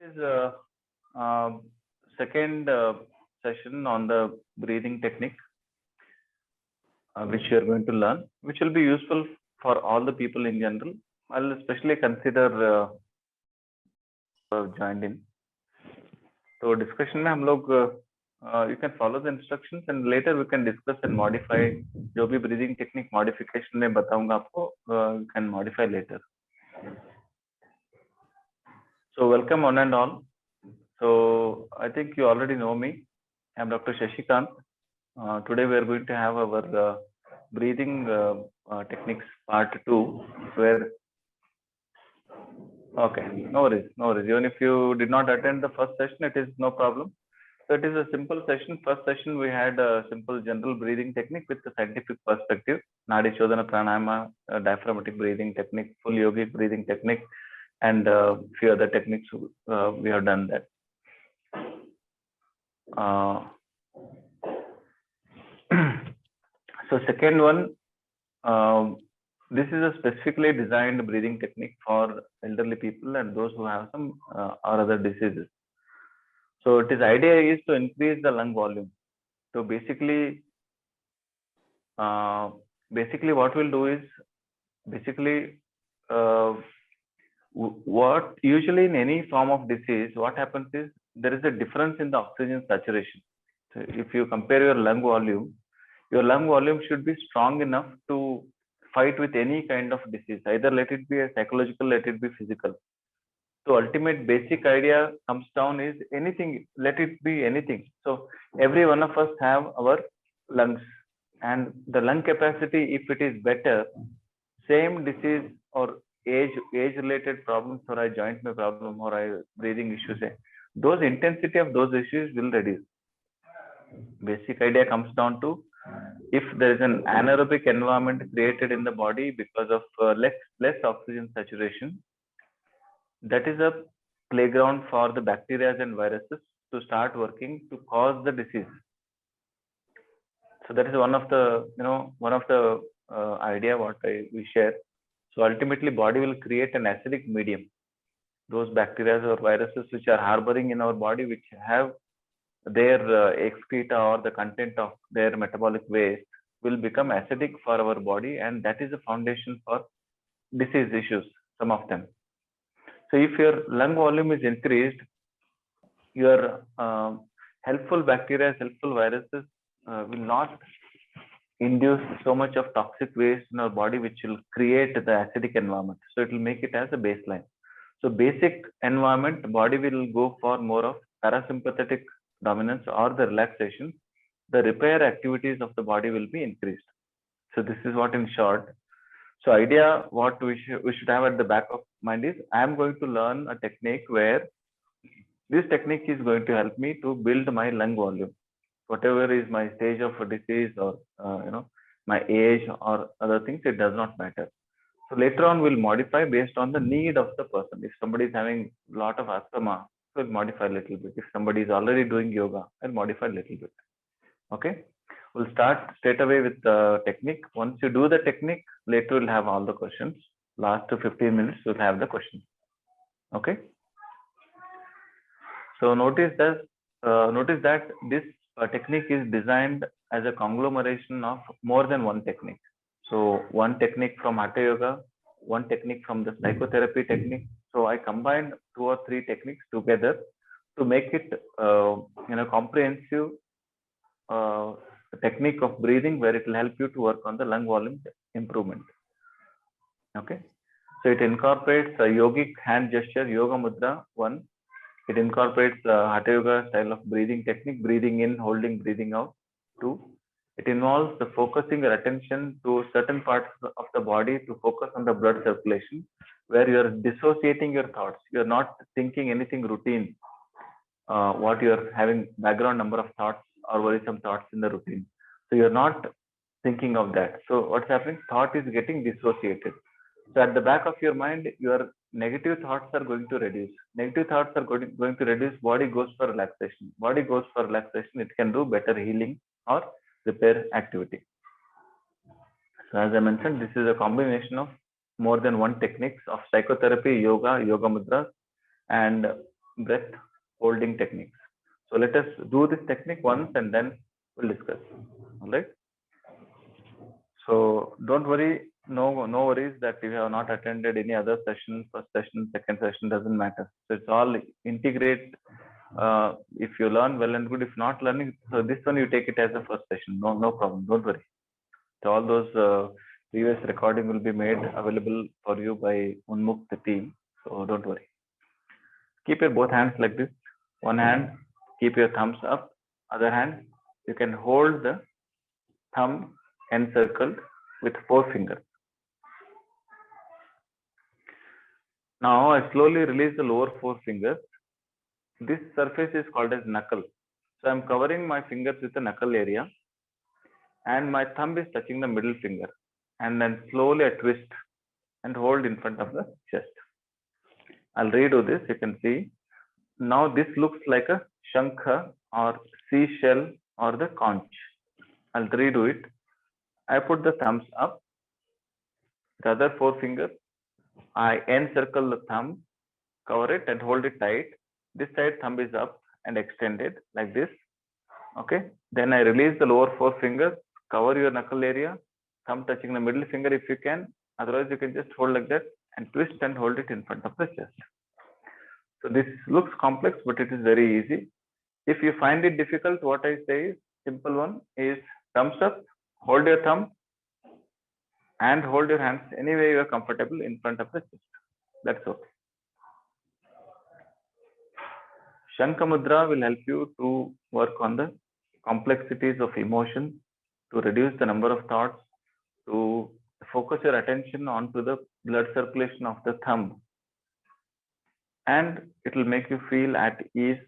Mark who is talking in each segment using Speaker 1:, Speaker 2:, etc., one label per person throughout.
Speaker 1: Is second session on the breathing technique, which you are going to learn, which will be useful for all the people in general. I'll especially consider joined in. तो discussion में हम लोग you can follow the instructions and later we can discuss and modify. जो भी breathing technique modification में बताऊंगा आपको, you can modify later. So welcome one and all. So I think you already know me. I'm Dr. Shashikant. Today we are going to have our breathing techniques part 2, where okay, no worries. Even if you did not attend the first session, it is no problem. So it is a simple session. First session we had a simple general breathing technique with the scientific perspective, Nadi Shodhana Pranayama, diaphragmatic breathing technique, full yogic breathing technique, and few other techniques. We have done that. So second one, this is a specifically designed breathing technique for elderly people and those who have some or other diseases. So its idea is to increase the lung volume. So basically what we'll do is what usually in any form of disease, what happens is there is a difference in the oxygen saturation. So if you compare your lung volume should be strong enough to fight with any kind of disease, either let it be a psychological, let it be physical. So ultimate basic idea comes down is anything, let it be anything. So every one of us have our lungs, and the lung capacity, if it is better, same disease or age related problems or a joint problem or a breathing issues, those intensity of those issues will reduce. Basic idea comes down to, if there is an anaerobic environment created in the body because of less oxygen saturation, that is a playground for the bacteria and viruses to start working to cause the disease. So that is one of the idea what we share. So ultimately body will create an acidic medium. Those bacteria or viruses which are harboring in our body, which have their excreta or the content of their metabolic waste, will become acidic for our body, and that is the foundation for disease issues, some of them. So if your lung volume is increased, your helpful bacteria, helpful viruses will not induce so much of toxic waste in our body, which will create the acidic environment. So it will make it as a baseline. So basic environment, body will go for more of parasympathetic dominance or the relaxation. The repair activities of the body will be increased. So this is what in short. So idea what we should have at the back of mind is, I am going to learn a technique where this technique is going to help me to build my lung volume, whatever is my stage of disease or my age or other things, it does not matter. So later on we'll modify based on the need of the person. If somebody is having a lot of asthma, we'll modify a little bit. If somebody is already doing yoga, I'll modify a little bit. Okay. We'll start straight away with the technique. Once you do the technique, later we'll have all the questions. Last 15 minutes, we'll have the questions. Okay. So notice that this technique is designed as a conglomeration of more than one technique. So one technique from Hatha Yoga, one technique from the psychotherapy technique. So I combined 2 or 3 techniques together to make it comprehensive technique of breathing, where it will help you to work on the lung volume improvement. Okay. So it incorporates a yogic hand gesture, Yoga Mudra 1. It incorporates Hatha Yoga style of breathing technique, breathing in, holding, breathing out 2. It involves the focusing your attention to certain parts of the body to focus on the blood circulation, where you are dissociating your thoughts. You are not thinking anything routine, what you are having background number of thoughts or worrisome thoughts in the routine. So you are not thinking of that. So what's happening? Thought is getting dissociated. So at the back of your mind, your negative thoughts are going to reduce. Negative thoughts are going to reduce. Body goes for relaxation. Body goes for relaxation. It can do better healing or repair activity. So as I mentioned, this is a combination of more than one techniques of psychotherapy, yoga, yoga mudras, and breath holding techniques. So let us do this technique once and then we'll discuss. All right. So don't worry, no worries that you have not attended any other session, first session, second session, doesn't matter. So it's all integrate. If you learn well and good, if not learning, so this one you take it as a first session. No problem. Don't worry. So all those previous recording will be made available for you by Unmukt team. So don't worry. Keep your both hands like this. One hand, keep your thumbs up. Other hand, you can hold the thumb encircled with 4 fingers. Now I slowly release the lower 4 fingers. This surface is called as knuckle. So I'm covering my fingers with the knuckle area and my thumb is touching the middle finger, and then slowly I twist and hold in front of the chest. I'll redo this. You can see now this looks like a shankha or seashell or the conch. I'll redo it. I put the thumbs up. The other 4 fingers, I encircle the thumb, cover it and hold it tight. This side thumb is up and extended like this. Okay. Then I release the lower 4 fingers, cover your knuckle area, thumb touching the middle finger if you can. Otherwise, you can just hold like that and twist and hold it in front of the chest. So this looks complex, but it is very easy. If you find it difficult, what I say is simple one is thumbs up, hold your thumb and hold your hands any way you are comfortable in front of the chest. That's okay. Shankha Mudra will help you to work on the complexities of emotion, to reduce the number of thoughts, to focus your attention onto the blood circulation of the thumb. And it will make you feel at ease.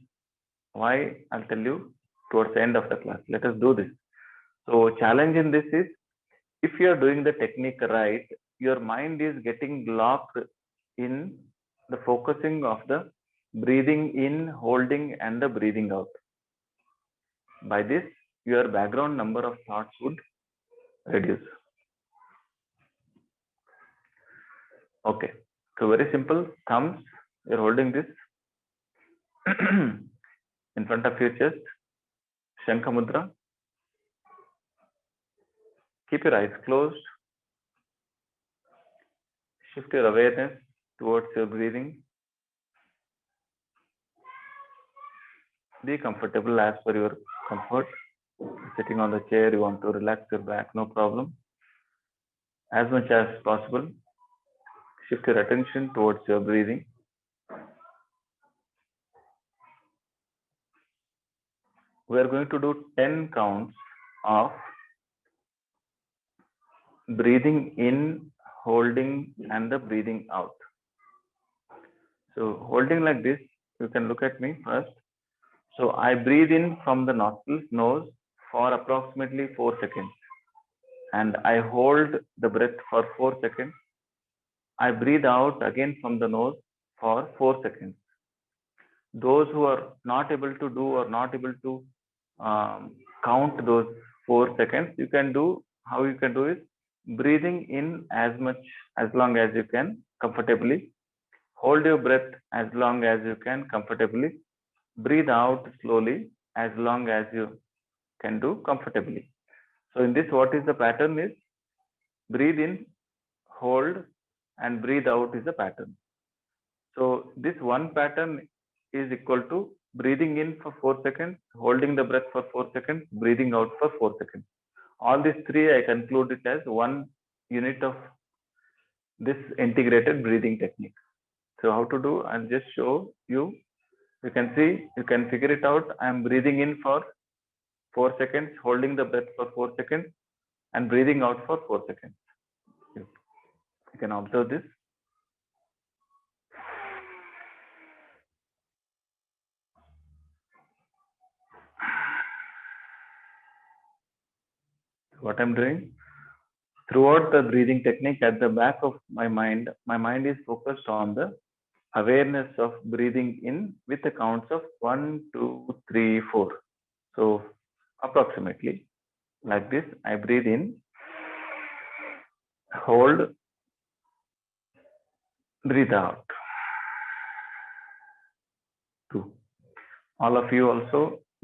Speaker 1: Why? I'll tell you towards the end of the class. Let us do this. So challenge in this is, if you are doing the technique right, your mind is getting locked in the focusing of the breathing in, holding and the breathing out. By this, your background number of thoughts would reduce. Okay, so very simple. Thumbs, you're holding this in front of your chest. Shankha Mudra. Keep your eyes closed. Shift your awareness towards your breathing. Be comfortable as per your comfort. Sitting on the chair, you want to relax your back, no problem. As much as possible, shift your attention towards your breathing. We are going to do 10 counts of breathing in, holding and the breathing out. So holding like this, you can look at me first. So I breathe in from the nostrils, nose for approximately 4 seconds. And I hold the breath for 4 seconds. I breathe out again from the nose for 4 seconds. Those who are not able to do or not able to count those 4 seconds, you can do, how you can do is breathing in as long as you can comfortably. Hold your breath as long as you can comfortably. Breathe out slowly as long as you can do comfortably. So in this, what is the pattern is breathe in, hold and breathe out is the pattern. So this one pattern is equal to breathing in for 4 seconds, holding the breath for 4 seconds, breathing out for 4 seconds. All these three I conclude it as one unit of this integrated breathing technique. So how to do? I'll just show you. You can see, you can figure it out. I'm breathing in for 4 seconds, holding the breath for 4 seconds and breathing out for 4 seconds. You can observe this. What I'm doing throughout the breathing technique, at the back of my mind is focused on the awareness of breathing in with the counts of 1, 2, 3, 4. So approximately like this, I breathe in, hold, breathe out. All of you also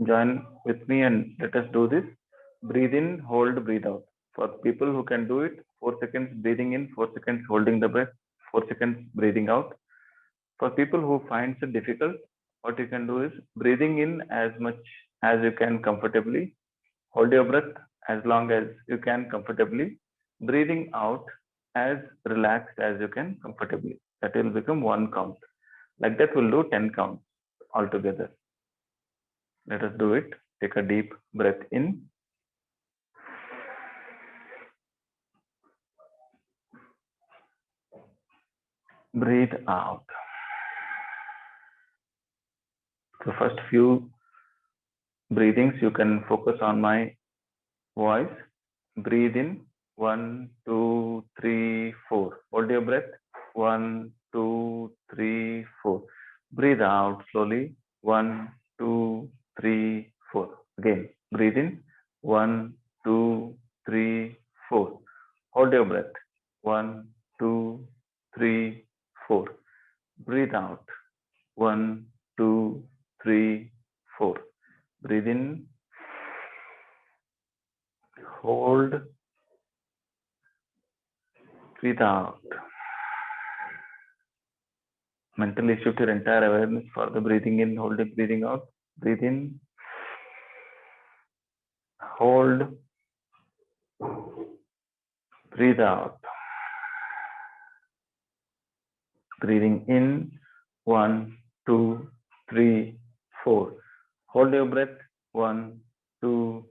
Speaker 1: join with me and let us do this. Breathe in, hold, breathe out. For people who can do it, 4 seconds breathing in, 4 seconds holding the breath, 4 seconds breathing out. For people who finds it difficult, what you can do is breathing in as much as you can comfortably. Hold your breath as long as you can comfortably. Breathing out as relaxed as you can comfortably. That will become 1 count. Like that, we'll do 10 counts altogether. Let us do it. Take a deep breath in. Breathe out. The first few breathings, you can focus on my voice. Breathe in. 1, 2, 3, 4. Hold your breath. 1, 2, 3, 4. Breathe out slowly. 1, 2, 3, 4. Again, breathe in. 1, 2, 3, 4. Hold your breath. 1, 2, 3, 4. Breathe out. 1, 2, 3, 4. Breathe in. Hold. Breathe out. Mentally shift your entire awareness for the breathing in, holding, breathing out. Breathe in. Hold. Breathe out. Breathing in. 1, 2, 3, 4. Hold your breath. 1, 2,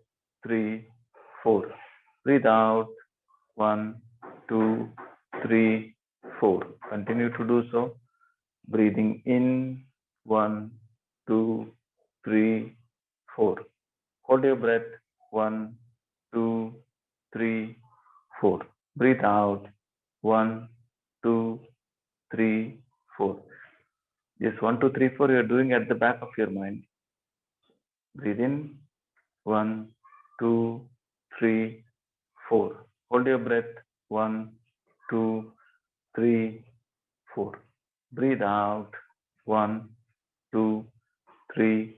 Speaker 1: 3, 4. Breathe out. 1, 2, 3, 4. Continue to do so. Breathing in. 1, 2, 3, 4. Hold your breath. 1, 2, 3, 4. Breathe out. 1, 2, 3, 4. Yes, 1, 2, 3, 4 you are doing at the back of your mind. Breathe in. 1, 2, 3, 4. Hold your breath. 1, 2, 3, 4. Breathe out. 1, 2, 3,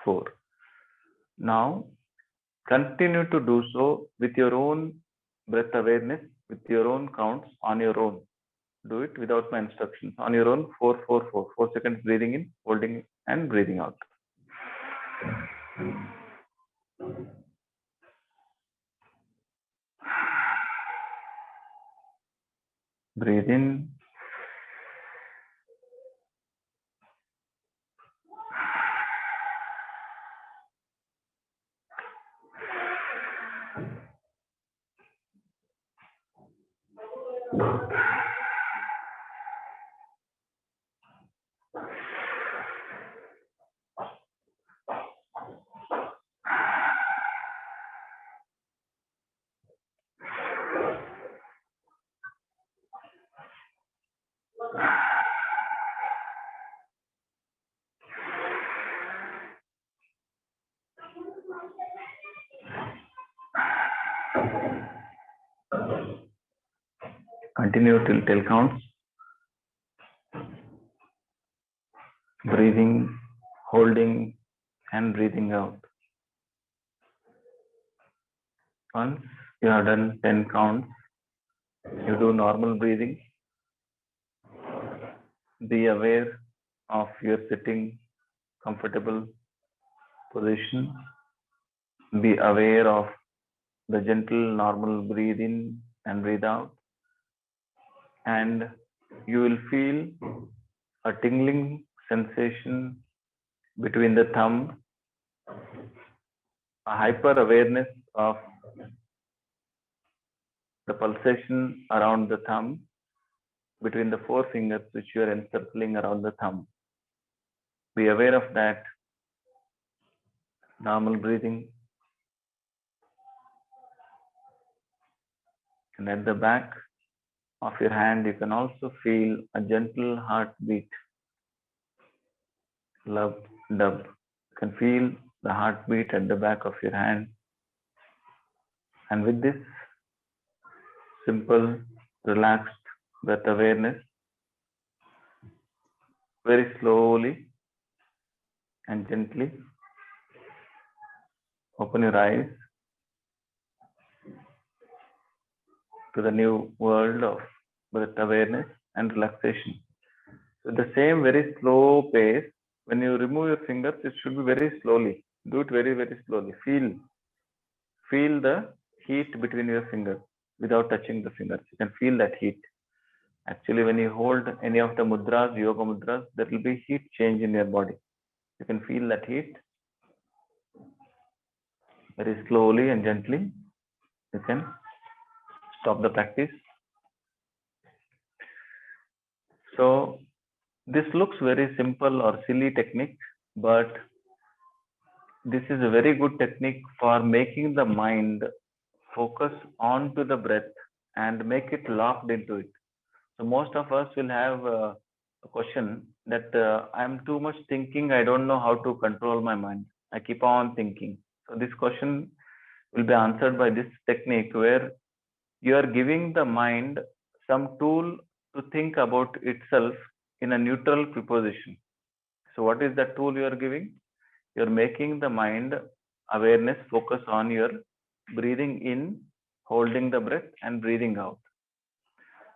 Speaker 1: 4. Now, continue to do so with your own breath awareness, with your own counts on your own. Do it without my instructions. On your own, 4, 4, 4. 4 seconds breathing in, holding and breathing out. Breathe in. Continue till 10 counts. Breathing, holding, and breathing out. Once you have done 10 counts, you do normal breathing. Be aware of your sitting comfortable position. Be aware of the gentle normal breathe in and breathe out. And you will feel a tingling sensation between the thumb, a hyper awareness of the pulsation around the thumb between the 4 fingers which you are encircling around the thumb. Be aware of that normal breathing. And at the back of your hand, you can also feel a gentle heartbeat. Lub, dub. You can feel the heartbeat at the back of your hand. And with this simple, relaxed breath awareness, very slowly and gently open your eyes to the new world of breath awareness and relaxation. So the same very slow pace, when you remove your fingers, it should be very slowly. Do it very, very slowly. Feel the heat between your fingers without touching the fingers. You can feel that heat. Actually, when you hold any of the mudras, yoga mudras, there will be heat change in your body. You can feel that heat very slowly and gently. You can stop the practice. So this looks very simple or silly technique, but this is a very good technique for making the mind focus onto the breath and make it locked into it. So most of us will have a question that I'm too much thinking. I don't know how to control my mind. I keep on thinking. So this question will be answered by this technique where you are giving the mind some tool to think about itself in a neutral preposition. So what is the tool you are giving? You're making the mind awareness focus on your breathing in, holding the breath, and breathing out.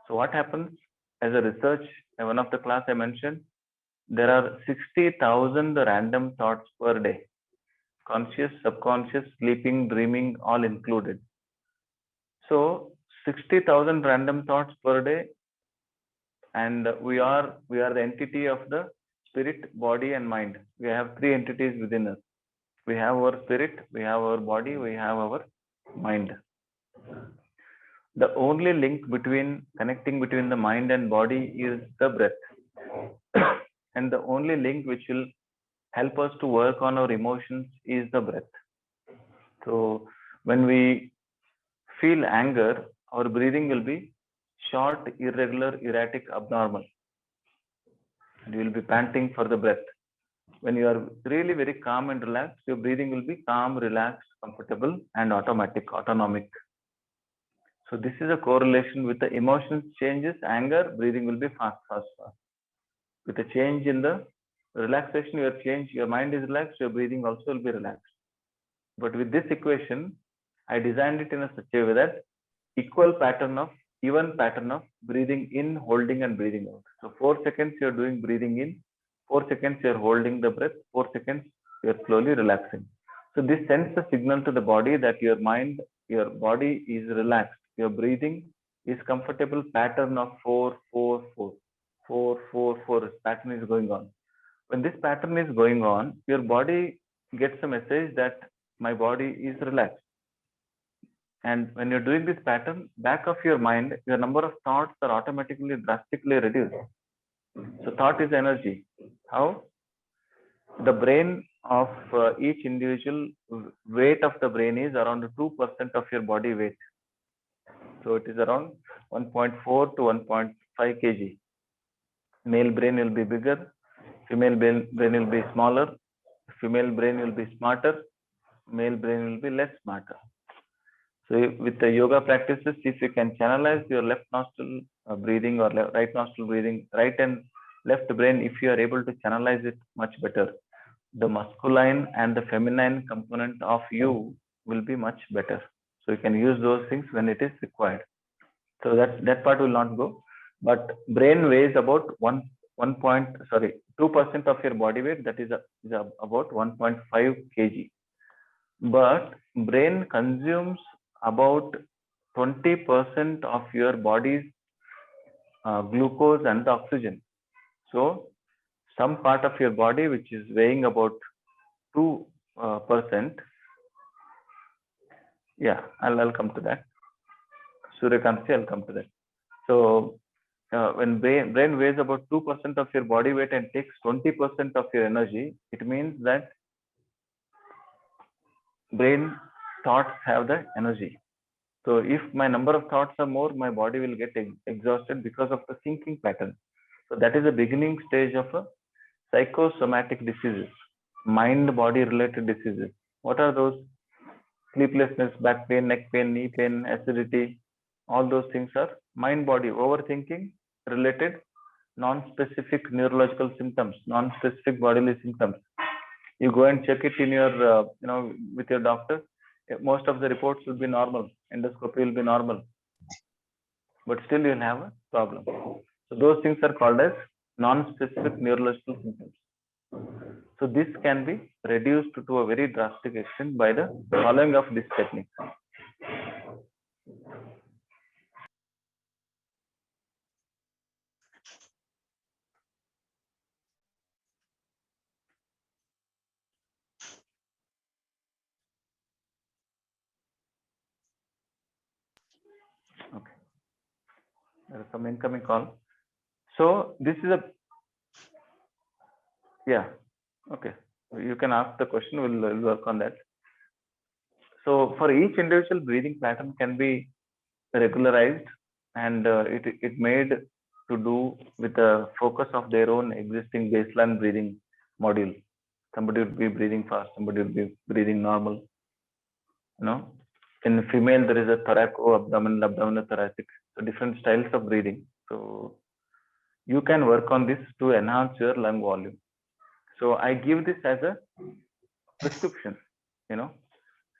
Speaker 1: So what happens as a research, in one of the class I mentioned, there are 60,000 random thoughts per day, conscious, subconscious, sleeping, dreaming, all included. So 60,000 random thoughts per day, and we are the entity of the spirit, body, and mind. We have three entities within us. We have our spirit, we have our body, we have our mind. The only link connecting between the mind and body is the breath. And the only link which will help us to work on our emotions is the breath. So when we feel anger, our breathing will be short, irregular, erratic, abnormal. And you will be panting for the breath. When you are really very calm and relaxed, your breathing will be calm, relaxed, comfortable, and autonomic. So this is a correlation with the emotions changes, anger, breathing will be fast. With a change in the relaxation, your mind is relaxed, your breathing also will be relaxed. But with this equation, I designed it in such a way that even pattern of breathing in, holding, and breathing out. So 4 seconds you're doing breathing in, 4 seconds you're holding the breath, 4 seconds you're slowly relaxing. So this sends a signal to the body that your body is relaxed. Your breathing is comfortable pattern of 4, 4, 4. 4, 4, 4 pattern is going on. When this pattern is going on, your body gets a message that my body is relaxed. And when you're doing this pattern, back of your mind, your number of thoughts are automatically drastically reduced. So thought is energy. How? The brain of each individual, weight of the brain is around 2% of your body weight. So it is around 1.4 to 1.5 kg. Male brain will be bigger, female brain will be smaller, female brain will be smarter, male brain will be less smarter. So with the yoga practices, if you can channelize your left nostril breathing or right nostril breathing, right and left brain, if you are able to channelize it much better, the masculine and the feminine component of you will be much better. So you can use those things when it is required. So that part will not go. But brain weighs about 2% of your body weight, that is about 1.5 kg. But brain consumes about 20% of your body's glucose and oxygen. So some part of your body which is weighing about 2%. Yeah, I'll come to that. Suryakanti, I'll come to that. So when brain weighs about 2% of your body weight and takes 20% of your energy, it means that brain thoughts have the energy. So if my number of thoughts are more, my body will get exhausted because of the thinking pattern. So that is the beginning stage of a psychosomatic diseases, mind-body related diseases. What are those? Sleeplessness, back pain, neck pain, knee pain, acidity. All those things are mind-body overthinking related non-specific neurological symptoms, non-specific bodily symptoms. You go and check it in your, with your doctor. Most of the reports will be normal. Endoscopy will be normal, but still you'll have a problem. So those things are called as non-specific neurological symptoms. So this can be reduced to a very drastic extent by the following of this technique. Okay. There is some incoming call. So this is a, yeah, okay. You can ask the question, we'll work on that. So for each individual, breathing pattern can be regularized, and it made to do with the focus of their own existing baseline breathing module. Somebody would be breathing fast, somebody would be breathing normal. In female there is a thoraco-abdominal, abdominal-thoracic, so different styles of breathing. So you can work on this to enhance your lung volume. So I give this as a prescription.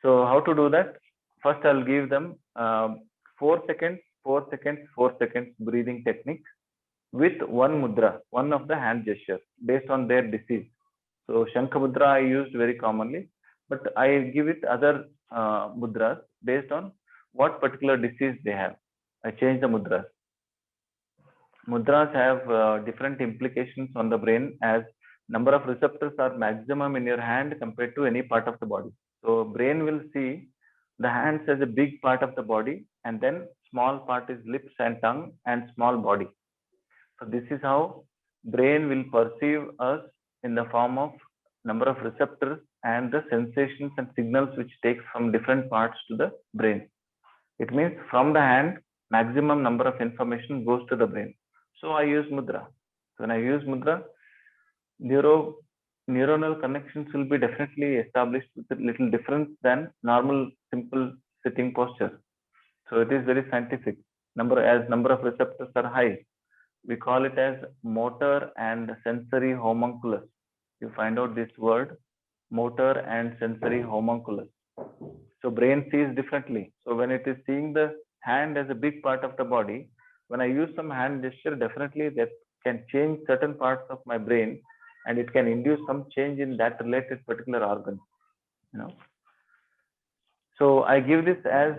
Speaker 1: So how to do that? First, I'll give them 4 seconds, 4 seconds, 4 seconds breathing technique with one mudra, one of the hand gestures based on their disease. So Shankha mudra I used very commonly, but I give it other mudras based on what particular disease they have. I change the mudras. Mudras have different implications on the brain, as number of receptors are maximum in your hand compared to any part of the body. So brain will see the hands as a big part of the body, and then small part is lips and tongue and small body. So this is how brain will perceive us in the form of number of receptors and the sensations and signals which takes from different parts to the brain. It means from the hand, maximum number of information goes to the brain. So I use mudra. So when I use mudra, neuronal connections will be definitely established with a little difference than normal simple sitting posture. So it is very scientific. Number of receptors are high, we call it as motor and sensory homunculus. You find out this word, motor and sensory homunculus. So brain sees differently. So when it is seeing the hand as a big part of the body, when I use some hand gesture, definitely that can change certain parts of my brain, and it can induce some change in that related particular organ. So I give this as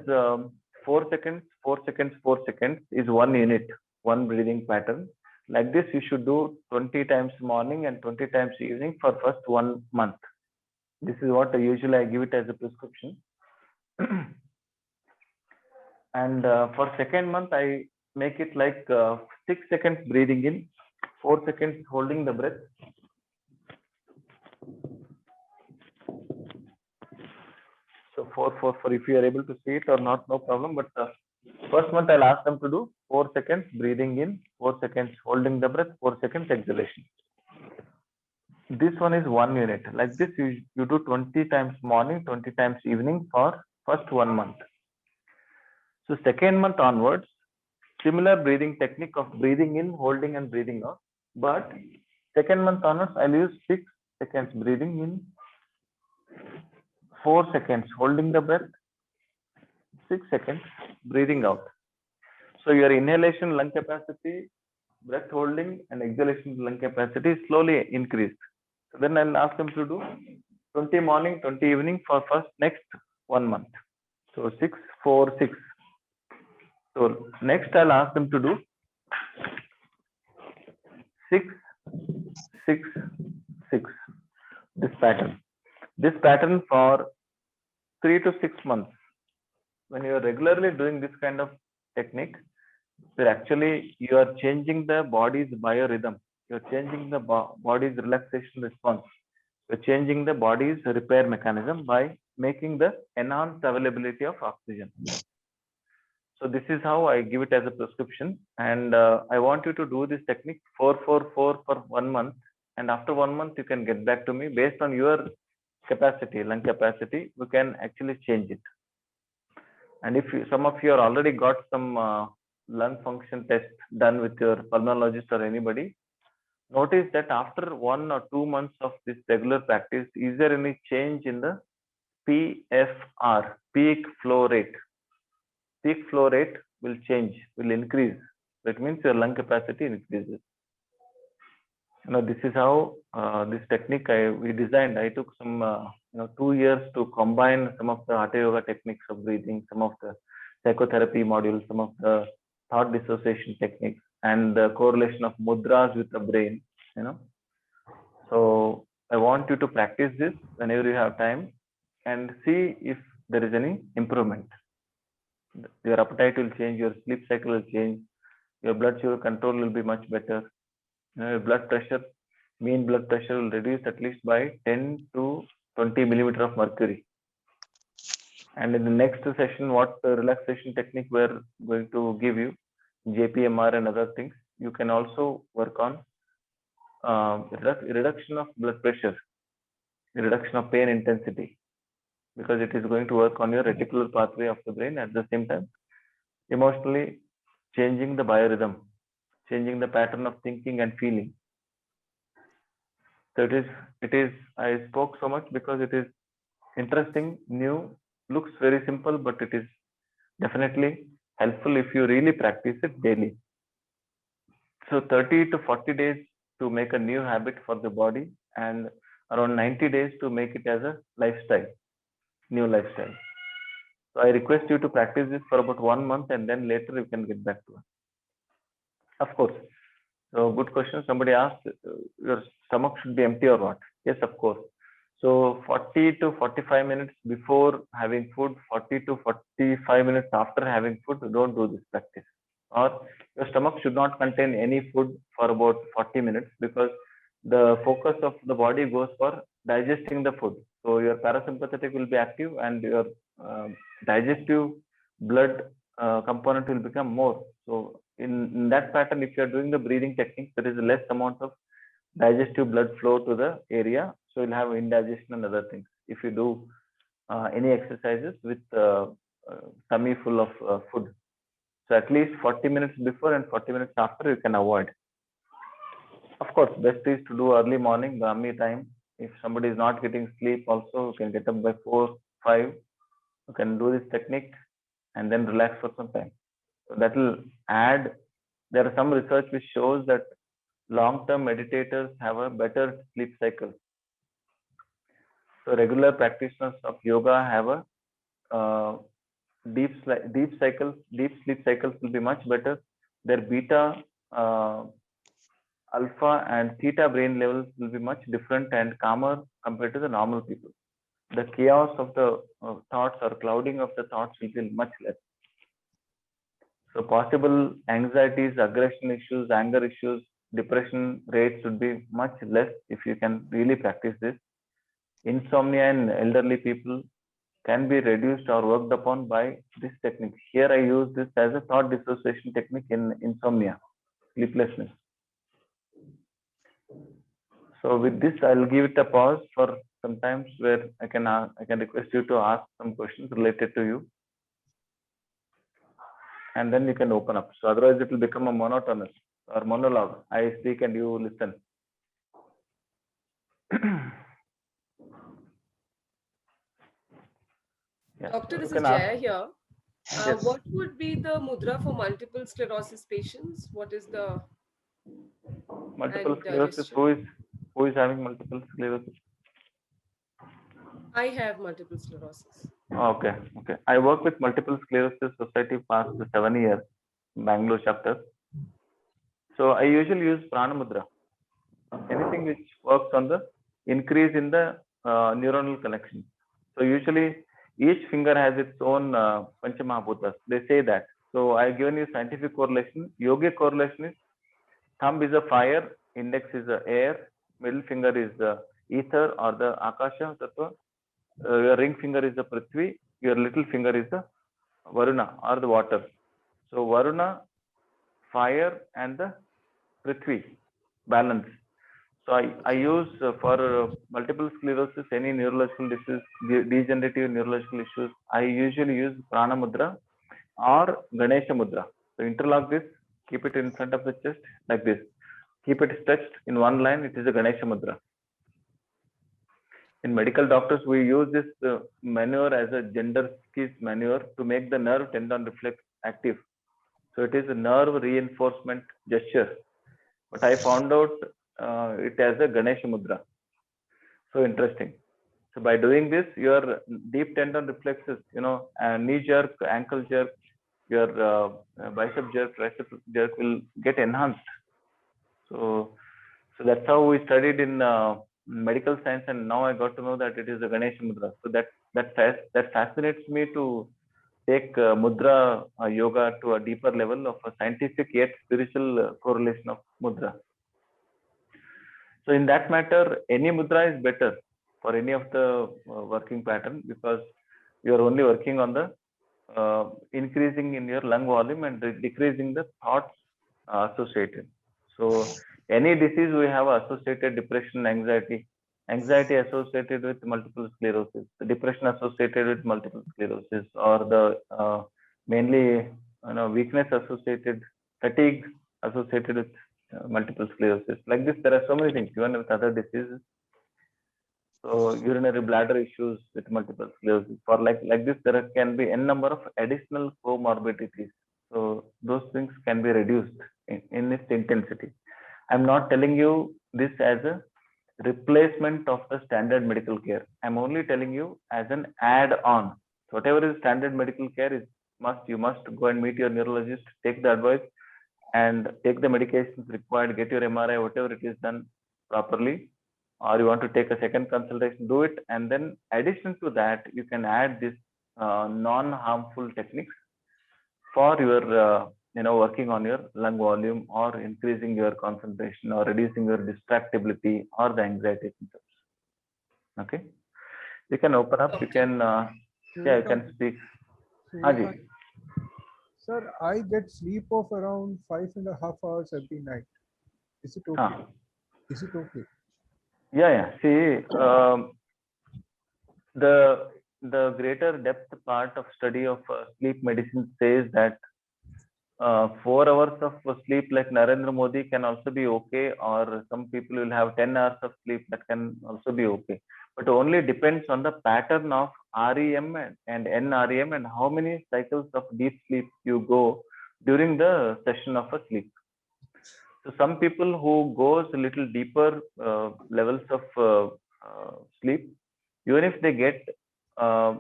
Speaker 1: 4 seconds, 4 seconds, 4 seconds is 1 unit, one breathing pattern. Like this, you should do 20 times morning and 20 times evening for first 1 month. This is what usually I give it as a prescription. And for second month, I make it like 6 seconds breathing in, 4 seconds holding the breath. So 4, 4, 4, if you are able to see it or not, no problem. But first month, I'll ask them to do 4 seconds breathing in, 4 seconds holding the breath, 4 seconds exhalation. This one is 1 unit. Like this, you do 20 times morning, 20 times evening for first 1 month. So second month onwards, similar breathing technique of breathing in, holding and breathing out. But second month onwards, I'll use 6 seconds breathing in, 4 seconds holding the breath, 6 seconds breathing out. So your inhalation lung capacity, breath holding and exhalation lung capacity is slowly increased. So then I'll ask them to do 20 morning, 20 evening for first next 1 month. So 6, 4, 6. So next I'll ask them to do 6, 6, 6. This pattern. This pattern for 3 to 6 months. When you are regularly doing this kind of technique, you are changing the body's biorhythm. You're changing the body's relaxation response. You're changing the body's repair mechanism by making the enhanced availability of oxygen. So this is how I give it as a prescription. And I want you to do this technique 4, 4, 4 for 1 month. And after 1 month, you can get back to me based on your capacity, lung capacity. We can actually change it. And if some of you are already got some lung function test done with your pulmonologist or anybody, Notice that after 1 or 2 months of this regular practice, is there any change in the PFR, peak flow rate? Peak flow rate will change, will increase. That means your lung capacity increases. This is how this technique we designed. I took some 2 years to combine some of the Hatha Yoga techniques of breathing, some of the psychotherapy modules, some of the thought dissociation techniques, and the correlation of mudras with the brain. So I want you to practice this whenever you have time and see if there is any improvement. Your appetite will change, your sleep cycle will change, your blood sugar control will be much better. Your blood pressure, mean blood pressure will reduce at least by 10 to 20 millimeter of mercury. And in the next session, what relaxation technique we're going to give you, JPMR and other things, you can also work on reduction of blood pressure, reduction of pain intensity, because it is going to work on your reticular pathway of the brain. At the same time, emotionally changing the biorhythm, changing the pattern of thinking and feeling. So it is I spoke so much because it is interesting, new, looks very simple, but it is definitely helpful if you really practice it daily. So 30 to 40 days to make a new habit for the body, and around 90 days to make it as a lifestyle, new lifestyle. So I request you to practice this for about 1 month, and then later you can get back to it. Of course. So good question. Somebody asked, your stomach should be empty or what? Yes, of course. So 40 to 45 minutes before having food, 40 to 45 minutes after having food, don't do this practice. Or your stomach should not contain any food for about 40 minutes, because the focus of the body goes for digesting the food. So your parasympathetic will be active, and your digestive blood component will become more. So in that pattern, if you are doing the breathing technique, there is less amount of digestive blood flow to the area, so you'll have indigestion and other things if you do any exercises with tummy full of food. So at least 40 minutes before and 40 minutes after you can avoid. Of course, best is to do early morning, Brahmi time. If somebody is not getting sleep also, you can get up by 4, 5. You can do this technique and then relax for some time. So that will add. There are some research which shows that long-term meditators have a better sleep cycle. So regular practitioners of yoga have a deep sleep cycles will be much better. Their beta, alpha, and theta brain levels will be much different and calmer compared to the normal people. The chaos of the thoughts or clouding of the thoughts will be much less. So possible anxieties, aggression issues, anger issues, depression rates would be much less if you can really practice this. Insomnia in elderly people can be reduced or worked upon by this technique. Here I use this as a thought dissociation technique in insomnia, sleeplessness. So with this, I'll give it a pause for some times where I can request you to ask some questions related to you, and then you can open up. So otherwise, it will become a monotonous or monologue. I speak and you listen.
Speaker 2: Yeah. Doctor, this is Jaya here.
Speaker 1: Yes.
Speaker 2: What would be the mudra for multiple sclerosis patients? What is the
Speaker 1: multiple sclerosis? Who is having multiple sclerosis?
Speaker 2: I have multiple sclerosis.
Speaker 1: Okay. I work with Multiple Sclerosis Society past 7 years, Bangalore chapter. So I usually use Prana Mudra. Anything which works on the increase in the neuronal connection. So usually each finger has its own Panchamahabhutas. They say that. So I have given you scientific correlation. Yogic correlation is thumb is a fire, index is the air, middle finger is the ether or the Akasha Tattva, your ring finger is the Prithvi, your little finger is the Varuna or the water. So Varuna, fire, and the Prithvi, balance. So I use for multiple sclerosis, any neurological disease, degenerative neurological issues, I usually use Prana Mudra or Ganesha Mudra. So interlock this, keep it in front of the chest like this. Keep it stretched in one line. It is a Ganesha Mudra. In medical doctors, we use this maneuver as a Jenderski's maneuver to make the nerve tendon reflex active. So it is a nerve reinforcement gesture. But I found out it as a Ganesha Mudra. So interesting. So by doing this, your deep tendon reflexes, knee jerk, ankle jerk, your bicep jerk, tricep jerk will get enhanced. So that's how we studied in medical science, and now I got to know that it is a Ganesha Mudra. So that fascinates me to take mudra yoga to a deeper level of a scientific yet spiritual correlation of mudra. So in that matter, any mudra is better for any of the working pattern, because you are only working on the increasing in your lung volume and decreasing the thoughts associated. So any disease we have associated depression, anxiety associated with multiple sclerosis, depression associated with multiple sclerosis, or the mainly weakness associated, fatigue associated with multiple sclerosis. Like this, there are so many things, even with other diseases. So urinary bladder issues with multiple sclerosis. For like this, there can be n number of additional comorbidities. So those things can be reduced in its intensity. I'm not telling you this as a replacement of the standard medical care. I'm only telling you as an add-on. So whatever is standard medical care is you must go and meet your neurologist, take the advice, and take the medications required, get your MRI, whatever it is done properly, or you want to take a second consultation, do it. And then addition to that, you can add this non-harmful techniques for your working on your lung volume, or increasing your concentration, or reducing your distractibility or the anxiety symptoms. Okay, you can open up. You can you can speak. Haji.
Speaker 3: Sir, I get sleep of around 5.5 hours every night. Is it okay? Is it okay?
Speaker 1: Yeah. See, the greater depth part of study of sleep medicine says that 4 hours of sleep like Narendra Modi can also be okay, or some people will have 10 hours of sleep, that can also be okay. But only depends on the pattern of REM and NREM, and how many cycles of deep sleep you go during the session of a sleep. So some people who goes a little deeper levels of sleep, even if they get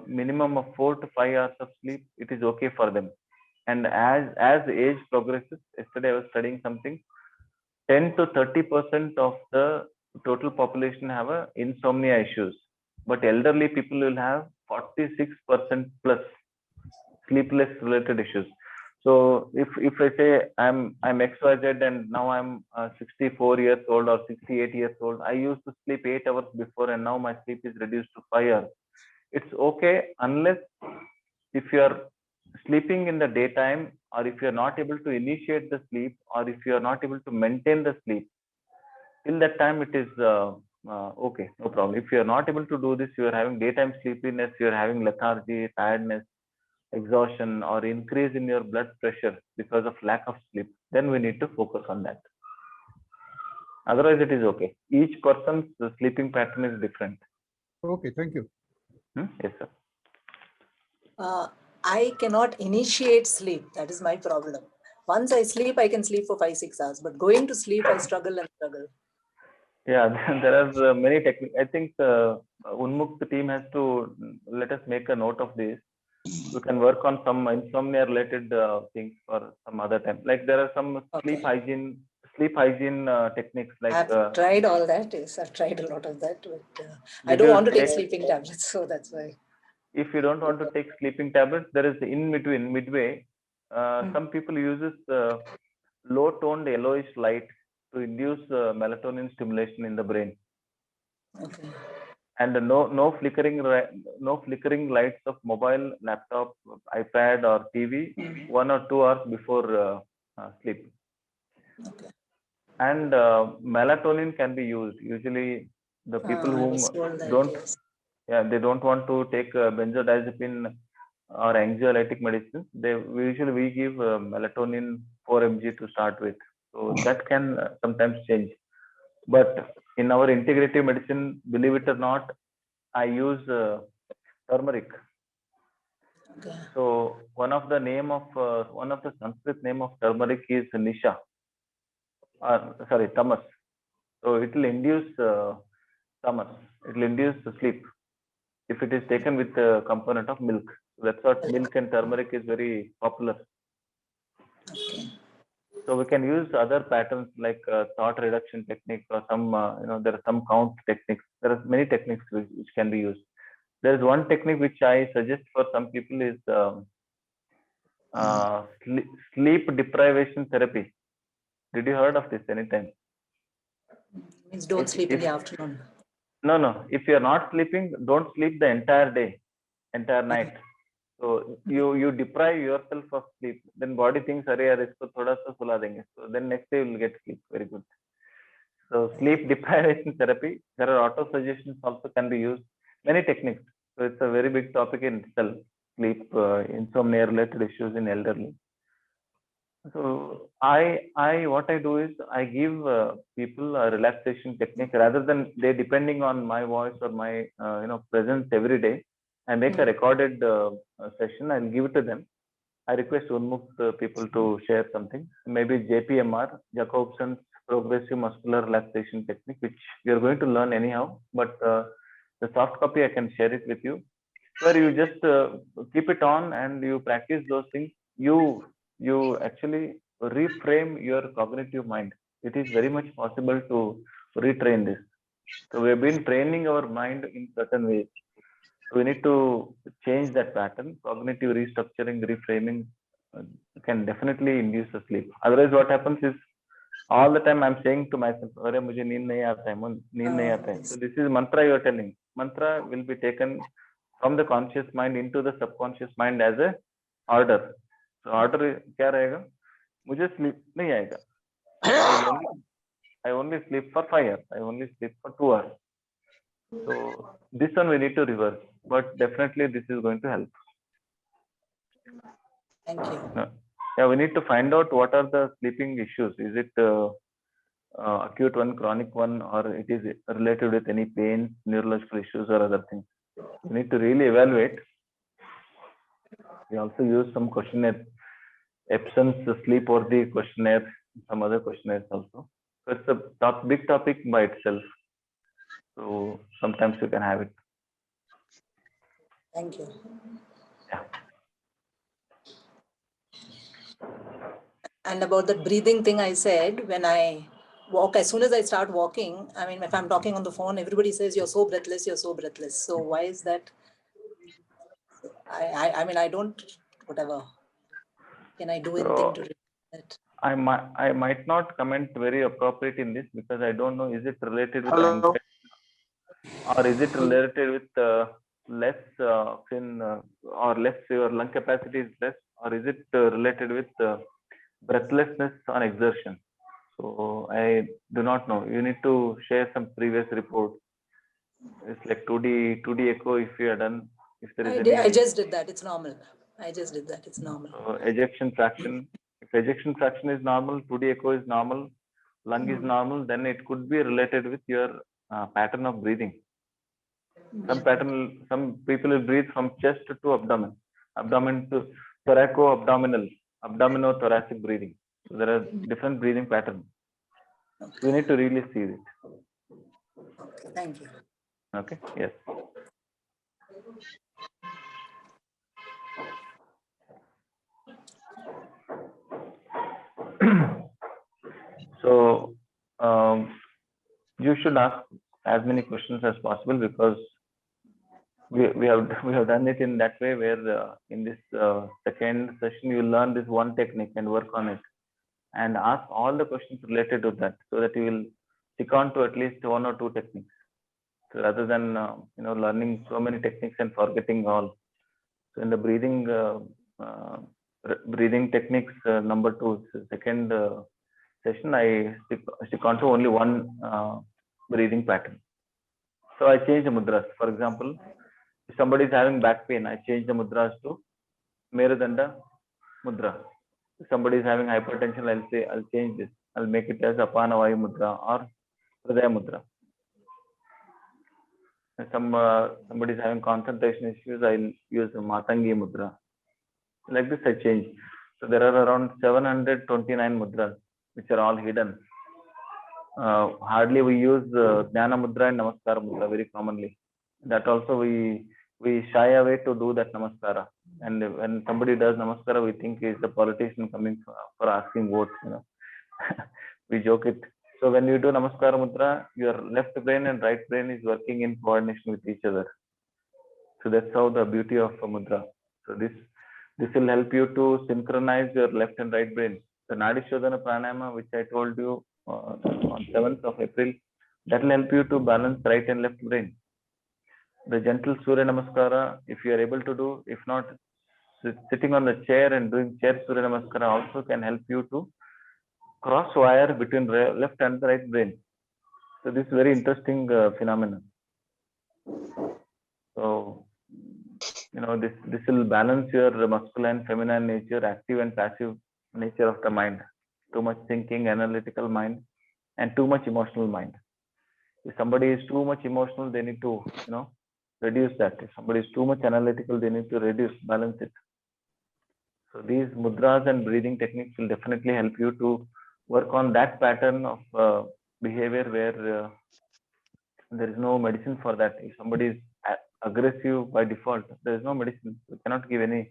Speaker 1: minimum of 4 to 5 hours of sleep, it is okay for them. And as age progresses, yesterday I was studying something, 10 to 30% of the total population have insomnia issues, but elderly people will have 46% plus sleepless related issues. So if I say I'm XYZ and now I'm 64 years old or 68 years old, I used to sleep 8 hours before and now my sleep is reduced to 5 hours. It's okay unless if you are sleeping in the daytime, or if you are not able to initiate the sleep, or if you are not able to maintain the sleep, till that time it is okay, no problem. If you are not able to do this, you are having daytime sleepiness, you are having lethargy, tiredness, exhaustion, or increase in your blood pressure because of lack of sleep, then we need to focus on that. Otherwise it is okay. Each person's sleeping pattern is different.
Speaker 3: Okay, thank you.
Speaker 1: Yes, sir.
Speaker 4: I cannot initiate sleep. That is my problem. Once I sleep, I can sleep for 5-6 hours, but going to sleep, I struggle.
Speaker 1: Yeah, there are many techniques. I think Unmukt team has to let us make a note of this. We can work on some insomnia related things for some other time. Like there are some sleep hygiene techniques. Like
Speaker 4: I've tried all that. Yes, I've tried a lot of that, but I don't want to take sleeping tablets, so that's why.
Speaker 1: If you don't want to take sleeping tablets, there is midway. Some people uses low toned yellowish light to induce melatonin stimulation in the brain.
Speaker 4: Okay.
Speaker 1: And no flickering lights of mobile, laptop, iPad, or TV 1 or 2 hours before sleep.
Speaker 4: Okay.
Speaker 1: And melatonin can be used. Usually, the people who they don't want to take benzodiazepine or anxiolytic medicines. We give melatonin 4 mg to start with. So that can sometimes change. But in our integrative medicine, believe it or not, I use turmeric.
Speaker 4: Okay.
Speaker 1: So one of the Sanskrit name of turmeric is Nisha. Sorry, tamas. So it will induce tamas. It will induce sleep if it is taken with a component of milk. That's what milk and turmeric is very popular.
Speaker 4: Okay.
Speaker 1: So we can use other patterns like thought reduction technique or some, there are some count techniques. There are many techniques which can be used. There is one technique which I suggest for some people is sleep deprivation therapy. Did you heard of this anytime?
Speaker 4: Means don't sleep in the afternoon.
Speaker 1: No. If you are not sleeping, don't sleep the entire day, entire night. So you deprive yourself of sleep. Then body thinks, "Arey yaar, isko thoda sa sula denge." So then next day you will get sleep. Very good. So sleep deprivation therapy. There are auto suggestions also can be used. Many techniques. So it's a very big topic in itself. Sleep, insomnia related issues in elderly. So what I do is I give people a relaxation technique rather than they depending on my voice or my presence every day. I make a recorded session. I'll give it to them. I request Unmukt people to share something. Maybe JPMR, Jacobson's Progressive Muscular Relaxation Technique, which we are going to learn anyhow. But the soft copy I can share it with you, where you just keep it on and you practice those things. You actually reframe your cognitive mind. It is very much possible to retrain this. So we have been training our mind in certain ways. So we need to change that pattern. Cognitive restructuring, reframing can definitely induce a sleep. Otherwise, what happens is all the time I'm saying to myself, "Arey, mujhe neend nahi aata hai, neend nahi aata hai." So this is mantra you are telling. Mantra will be taken from the conscious mind into the subconscious mind as a order. So order क्या रहेगा? मुझे sleep नहीं आएगा. I only sleep for 5 hours. I only sleep for 2 hours. So this one we need to reverse, but definitely this is going to help.
Speaker 4: Thank you.
Speaker 1: Yeah, we need to find out what are the sleeping issues. Is it acute one, chronic one, or it is related with any pain, neurological issues, or other things. We need to really evaluate. We also use some questionnaire, Epson's sleep worthy questionnaire, some other questionnaires also. So it's a big topic by itself. So sometimes you can have it.
Speaker 4: Thank you.
Speaker 1: Yeah.
Speaker 4: And about that breathing thing I said, when I walk, as soon as I start walking, I mean, if I'm talking on the phone, everybody says, "You're so breathless, you're so breathless." So why is that? I mean, I don't, whatever. Can I do anything to reduce that?
Speaker 1: I might not comment very appropriate in this because I don't know, is it related with
Speaker 5: Hello.
Speaker 1: anxiety or is it related with less or less, your lung capacity is less, or is it related with breathlessness on exertion? So I do not know. You need to share some previous report. It's like 2D echo if you are done. If there is
Speaker 4: I just did that. It's normal. I just did that. It's normal.
Speaker 1: Ejection fraction. If ejection fraction is normal, 2D echo is normal, lung is normal, then it could be related with your pattern of breathing. Some people will breathe from chest to abdomen, abdomen to thoraco-abdominal, abdominothoracic breathing. So there are different breathing patterns.
Speaker 4: Okay.
Speaker 1: We need to really see it.
Speaker 4: Okay, thank you.
Speaker 1: Okay. Yes. So you should ask as many questions as possible because we have done it in that way where in this second session you learn this one technique and work on it and ask all the questions related to that so that you will stick on to at least 1 or 2 techniques. So rather than learning so many techniques and forgetting all. So in the breathing techniques number 2, second session, I stick on to only one breathing pattern. So I change the mudras. For example, if somebody is having back pain, I change the mudras to Merudanda mudra. If somebody is having hypertension, I'll change this. I'll make it as Apana Vayu Mudra or Hridaya Mudra. Somebody is having concentration issues, I'll use Matangi Mudra. Like this I change. So there are around 729 mudras which are all hidden. Hardly we use Jnana Mudra and Namaskara Mudra very commonly. That also we shy away to do that Namaskara. And when somebody does Namaskara, we think is the politician coming for asking votes. We joke it. So when you do Namaskara Mudra, your left brain and right brain is working in coordination with each other. So that's how the beauty of a mudra. So this will help you to synchronize your left and right brain. The Nadi Shodhana Pranayama, which I told you on 7th of April, that will help you to balance right and left brain. The gentle Surya Namaskara, if you are able to do, if not, sitting on the chair and doing chair Surya Namaskara also can help you to cross wire between left and the right brain. So this is very interesting phenomenon. So, this will balance your masculine, feminine nature, active and passive nature of the mind. Too much thinking, analytical mind, and too much emotional mind. If somebody is too much emotional, they need to, reduce that. If somebody is too much analytical, they need to balance it. So these mudras and breathing techniques will definitely help you to work on that pattern of behavior where there is no medicine for that. If somebody is aggressive by default, there is no medicine. We cannot give any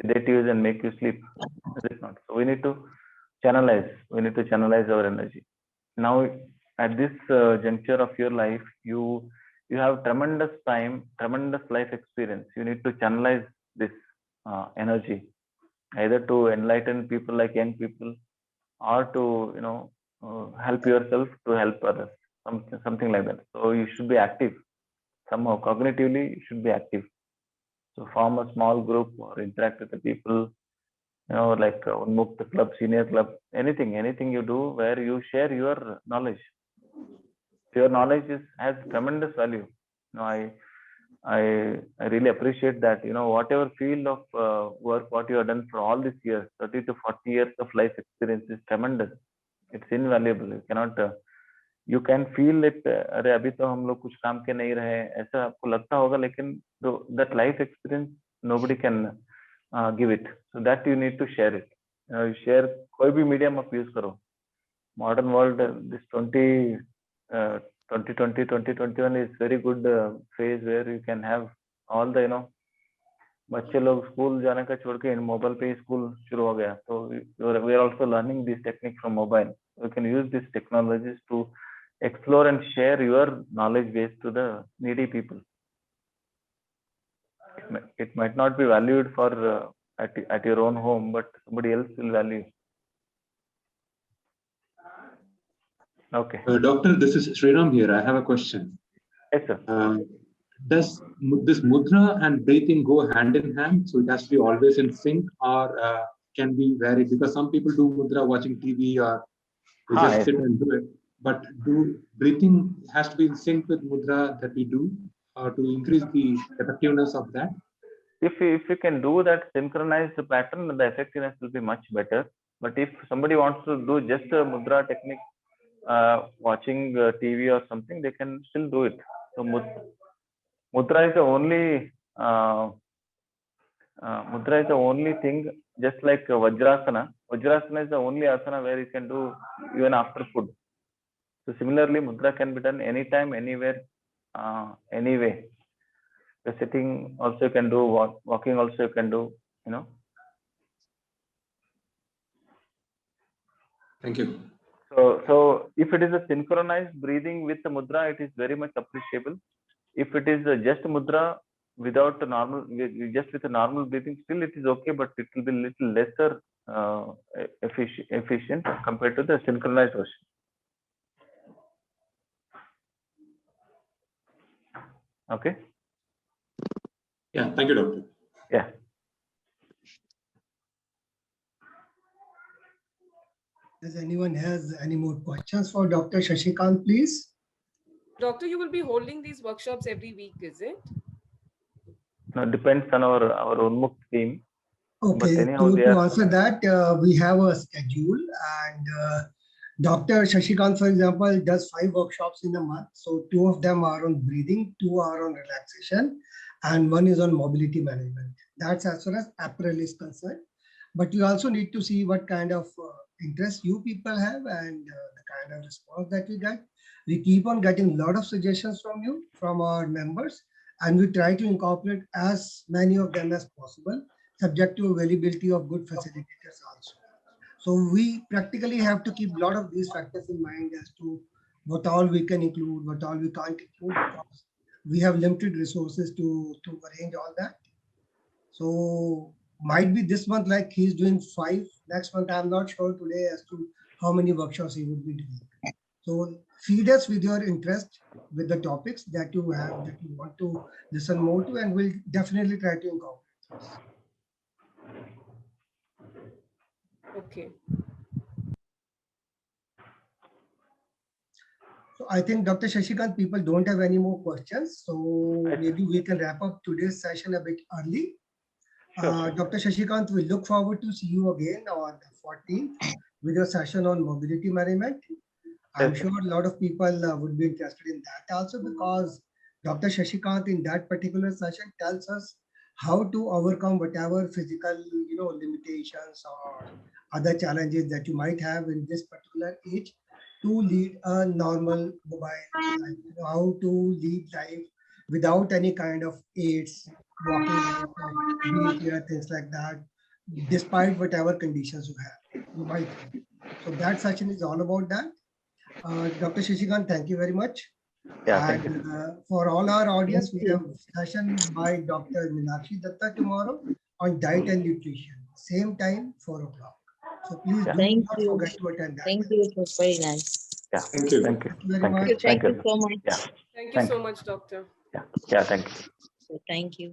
Speaker 1: sedatives and make you sleep. It is not. So we need to channelize. We need to channelize our energy. Now, at this juncture of your life, you have tremendous time, tremendous life experience. You need to channelize this energy, either to enlighten people like young people, or to help yourself to help others, something like that. So you should be active somehow. Cognitively you should be active. So form a small group or interact with the people, like Unmukta club, senior club, anything you do where you share your knowledge. Your knowledge has tremendous value. I really appreciate that. Whatever field of work what you have done for all these years, 30 to 40 years of life experience is tremendous. It's invaluable. You cannot. You can feel it. अरे अभी तो हम लोग कुछ काम के नहीं रहे, ऐसा आपको लगता होगा, लेकिन that life experience nobody can give it. So that you need to share it. You share कोई भी medium आप use करो. Modern world, this 2020, 2021 is very good phase where you can have all the बच्चे लोग school जाने का छोड़ के मोबाइल पे ही स्कूल शुरू हो गया. तो we are also learning this technique from mobile. You can use these technologies to explore and share your knowledge base to the needy people. It might not be valued for at your own home, but somebody else will value. Okay.
Speaker 5: Doctor, this is Sriram here. I have a question.
Speaker 1: Yes, sir.
Speaker 5: Does this mudra and breathing go hand in hand? So it has to be always in sync, or can be varied? Because some people do mudra watching TV, or they just sit and do it. But breathing has to be in sync with mudra that we do to increase the effectiveness of that?
Speaker 1: If you can do that synchronized pattern, the effectiveness will be much better. But if somebody wants to do just a mudra technique, watching TV or something, they can still do it. So mudra is the only thing, just like Vajrasana. Vajrasana is the only asana where you can do even after food. So similarly, mudra can be done anytime, anywhere, any way. The sitting also you can do, walking also you can do,
Speaker 5: Thank you.
Speaker 1: So if it is a synchronized breathing with the mudra, it is very much appreciable. If it is just mudra without just with a normal breathing, still it is okay, but it will be little lesser efficient compared to the synchronized version. Okay.
Speaker 5: Yeah. Thank you, doctor.
Speaker 1: Yeah.
Speaker 6: Does anyone has any more questions for Dr. Shashikant, please?
Speaker 2: Doctor, you will be holding these workshops every week, is it?
Speaker 1: No, it depends on our Unmukt team.
Speaker 6: Okay,
Speaker 1: anyhow,
Speaker 6: to answer that, we have a schedule, and Dr. Shashikant, for example, does 5 workshops in a month. So 2 of them are on breathing, 2 are on relaxation, and 1 is on mobility management. That's as far as apparel is concerned. But you also need to see what kind of interest you people have and the kind of response that we get. We keep on getting a lot of suggestions from you, from our members, and we try to incorporate as many of them as possible, subject to availability of good facilitators also. So we practically have to keep a lot of these factors in mind as to what all we can include, what all we can't include, because we have limited resources to arrange all that. So might be this month, like he's doing 5. Next month, I'm not sure today as to how many workshops he would be doing. So feed us with your interest with the topics that you have, that you want to listen more to, and we'll definitely try to incorporate this.
Speaker 2: Okay.
Speaker 6: So I think Dr. Shashikant, people don't have any more questions. So maybe we can wrap up today's session a bit early.
Speaker 1: Sure.
Speaker 6: Dr. Shashikant, we look forward to see you again on the 14th with your session on mobility management. I'm
Speaker 1: Yes,
Speaker 6: sure a lot of people would be interested in that also, because Dr. Shashikant in that particular session tells us how to overcome whatever physical, limitations or other challenges that you might have in this particular age to lead a normal mobile life. How to lead life without any kind of aids, walking, wheelchair, things like that, despite whatever conditions you might have. So that session is all about that. Dr. Shashikant, thank you very much.
Speaker 1: yeah, thank you.
Speaker 6: And for all our audience, we have session by Dr. Meenakshi Datta tomorrow on diet and nutrition. Same time, 4 o'clock. So please do
Speaker 7: Thank
Speaker 6: not
Speaker 7: you.
Speaker 6: forget to attend that.
Speaker 7: Thank you. It was very nice.
Speaker 1: Yeah,
Speaker 5: Thank you.
Speaker 1: thank you.
Speaker 6: Thank you very
Speaker 1: Thank
Speaker 6: much.
Speaker 1: you.
Speaker 7: Thank you so much.
Speaker 1: Yeah,
Speaker 2: Thank you
Speaker 1: Thank
Speaker 2: so
Speaker 1: you.
Speaker 2: much, doctor.
Speaker 1: yeah, thank you.
Speaker 7: Thank you.